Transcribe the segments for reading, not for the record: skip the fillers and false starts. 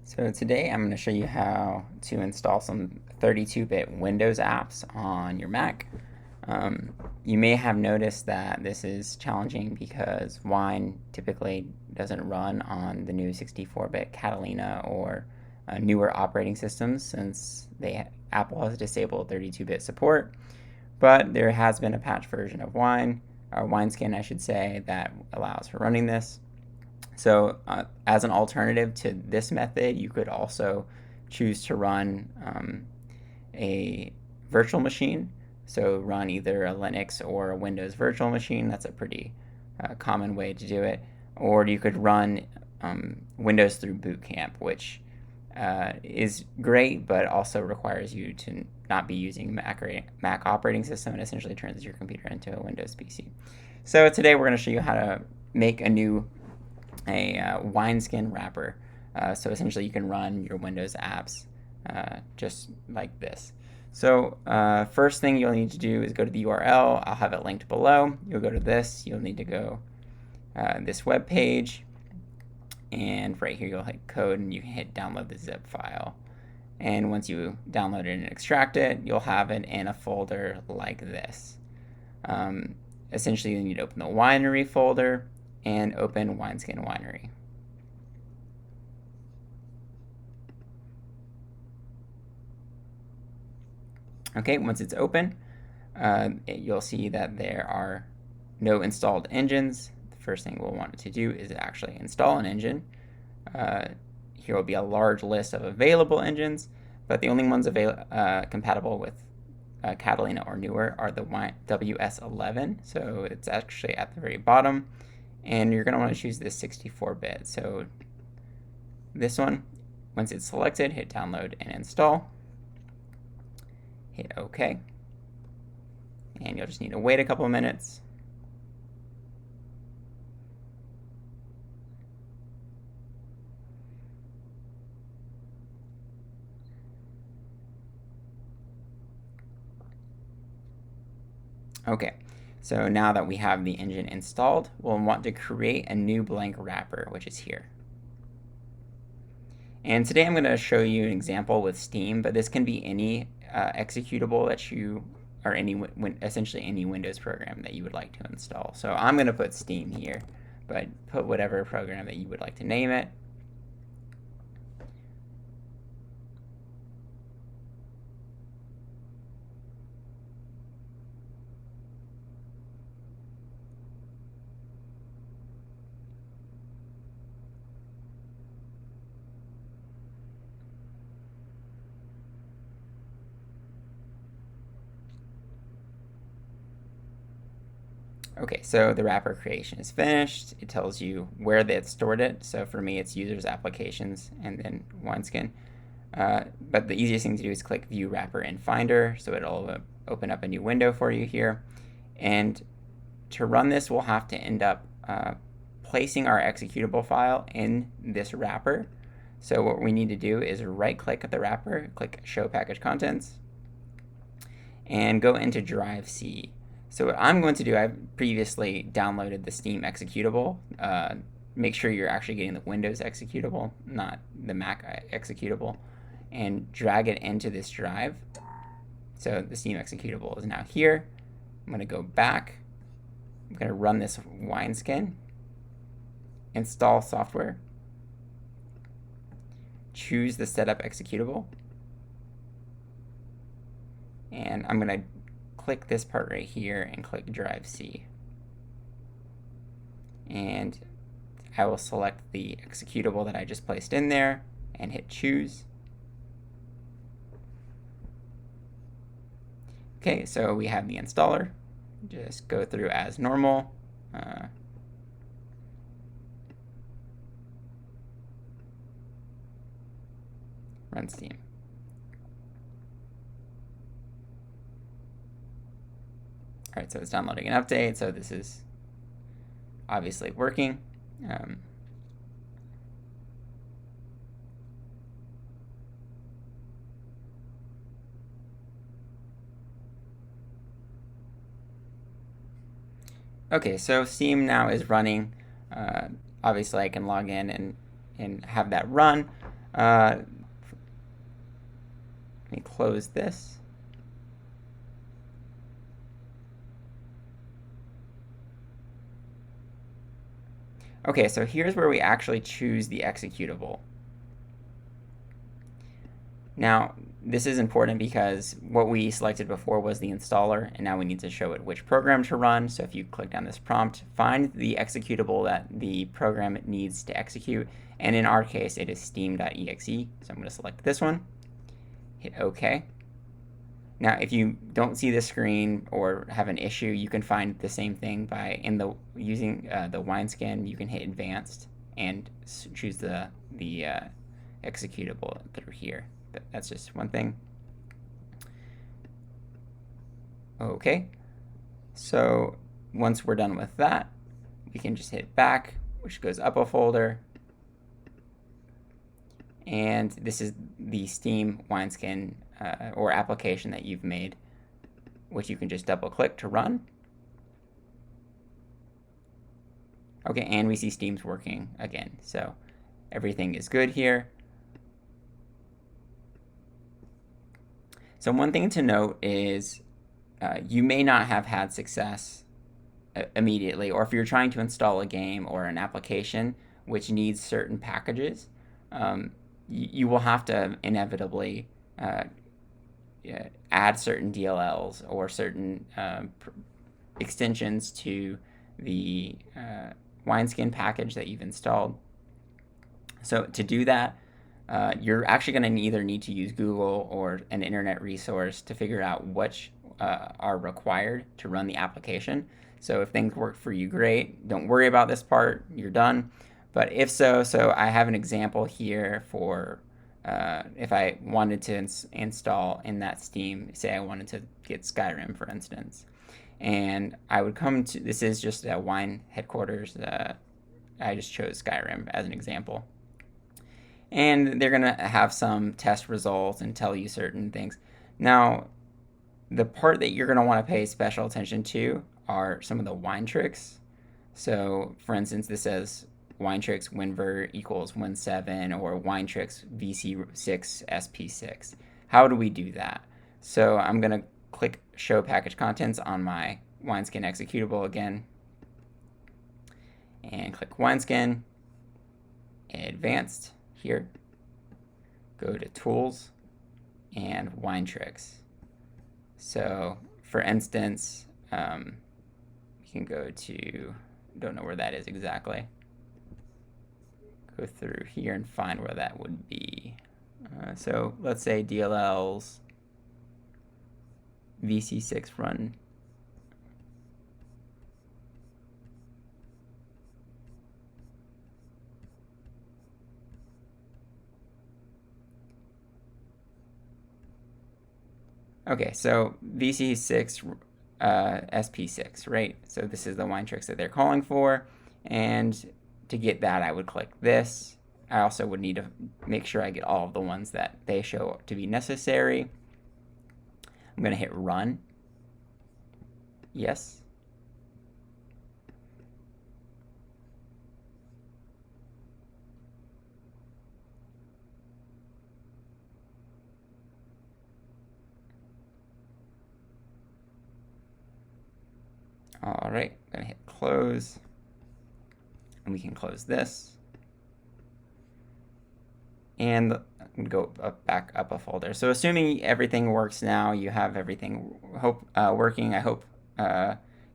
So today I'm going to show you how to install some 32-bit Windows apps on your Mac. You may have noticed that this is challenging because Wine typically doesn't run on the new 64-bit Catalina or newer operating systems since Apple has disabled 32-bit support. But there has been a patch version of Wine, or Wineskin I should say, that allows for running this. So as an alternative to this method, you could also choose to run a virtual machine. So run either a Linux or a Windows virtual machine. That's a pretty common way to do it. Or you could run Windows through Boot Camp, which is great, but also requires you to not be using Mac operating system and essentially turns your computer into a Windows PC. So today we're going to show you how to make a Wineskin wrapper. So essentially you can run your Windows apps just like this. So first thing you'll need to do is go to the URL. I'll have it linked below. You'll go to this. You'll need to go this web page. And right here you'll hit code and you can hit download the zip file. And once you download it and extract it, you'll have it in a folder like this. Essentially you need to open the winery folder and open Wineskin Winery. Okay, once it's open, you'll see that there are no installed engines. The first thing we'll want to do is actually install an engine. Here will be a large list of available engines, but the only ones compatible with Catalina or newer are the WS11, so it's actually at the very bottom. And you're going to want to choose this 64-bit. So this one, once it's selected, hit download and install. Hit OK. And you'll just need to wait a couple of minutes. Okay. So now that we have the engine installed, we'll want to create a new blank wrapper, which is here. And today I'm going to show you an example with Steam, but this can be any executable that you, or essentially any Windows program that you would like to install. So I'm going to put Steam here, but put whatever program that you would like to name it. Okay, so the wrapper creation is finished. It tells you where they stored it. So for me, it's users, applications, and then Wineskin. But the easiest thing to do is click View Wrapper in Finder, so it'll open up a new window for you here. And to run this, we'll have to end up placing our executable file in this wrapper. So what we need to do is right-click at the wrapper, click Show Package Contents, and go into Drive C. So what I'm going to do, I've previously downloaded the Steam executable. Make sure you're actually getting the Windows executable, not the Mac executable, and drag it into this drive. So the Steam executable is now here. I'm going to go back. I'm going to run this Wineskin, install software, choose the setup executable, and I'm going to click this part right here and click Drive C. And I will select the executable that I just placed in there and hit choose. Okay, so we have the installer. Just go through as normal. Run Steam. All right, so it's downloading an update, so this is obviously working. Okay, so Steam now is running. Obviously, I can log in and have that run. Let me close this. Okay, so here's where we actually choose the executable. Now, this is important because what we selected before was the installer, and now we need to show it which program to run. So if you click down this prompt, find the executable that the program needs to execute, and in our case, it is steam.exe. So I'm going to select this one, hit OK. Now, if you don't see the screen or have an issue, you can find the same thing by using the Wineskin. You can hit Advanced and choose the executable through here. But that's just one thing. Okay, so once we're done with that, we can just hit back, which goes up a folder. And this is the Steam Wineskin or application that you've made, which you can just double click to run. Okay, and we see Steam's working again. So everything is good here. So one thing to note is you may not have had success immediately, or if you're trying to install a game or an application which needs certain packages, you will have to inevitably add certain DLLs or certain extensions to the Wineskin package that you've installed. So to do that, you're actually going to either need to use Google or an internet resource to figure out which are required to run the application. So if things work for you, great. Don't worry about this part. You're done. But if so I have an example here for if I wanted to install in that Steam, say I wanted to get Skyrim, for instance. And I would come to, this is just a Wine headquarters. I just chose Skyrim as an example. And they're going to have some test results and tell you certain things. Now, the part that you're going to want to pay special attention to are some of the wine tricks. So, for instance, this says wine tricks winver equals win7 or wine tricks vc6 sp6. How do we do that? So I'm going to click show package contents on my Wineskin executable again and click Wineskin, advanced here, go to tools and wine tricks. So for instance, you can go to, don't know where that is exactly, go through here and find where that would be. So let's say DLL's VC6 run. Okay, so VC6 SP6, right? So this is the wine tricks that they're calling for, and to get that I would click this. I also would need to make sure I get all of the ones that they show to be necessary. I'm going to hit run. Yes. All right, I'm going to hit close, and we can close this. And I'm going to go back up a folder. So assuming everything works now, you have everything working. I hope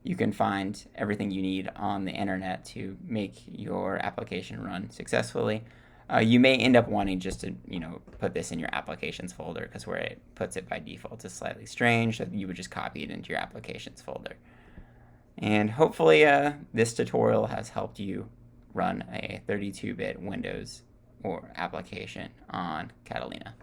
you can find everything you need on the internet to make your application run successfully. You may end up wanting just to put this in your applications folder, because where it puts it by default is slightly strange. So you would just copy it into your applications folder. And hopefully this tutorial has helped you run a 32-bit Windows or application on Catalina.